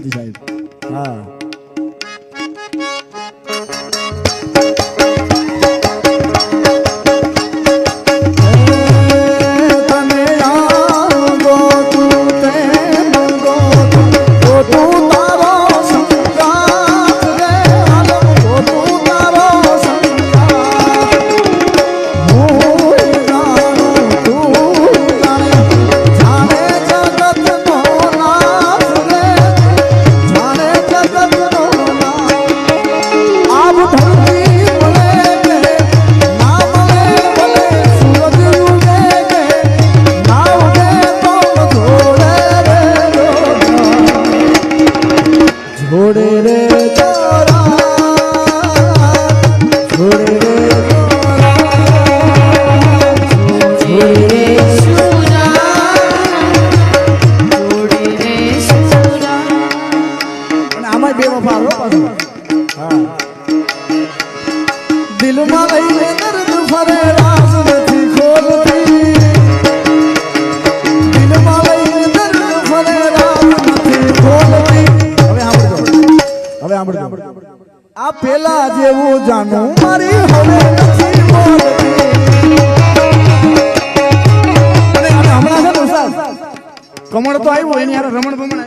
શાંતિ સાહેબ હા छोड़े रे छोरा छोड़े रे छोड़े रे छोरा छोड़े रे छोरा અને આમાં બે વફા હો પાછો હા દિલમાં લઈને દર્દ ફરે રાસ નથી ખોલતી દિલમાં લઈને દર્દ ફરે રાસ નથી ખોલતી આ પેલા જેવું જાણું મારી હવે નથી બોલતી અને હમણાં છે ને સાહેબ કમળ તો આવ્યું એની યાર રમણ બમણ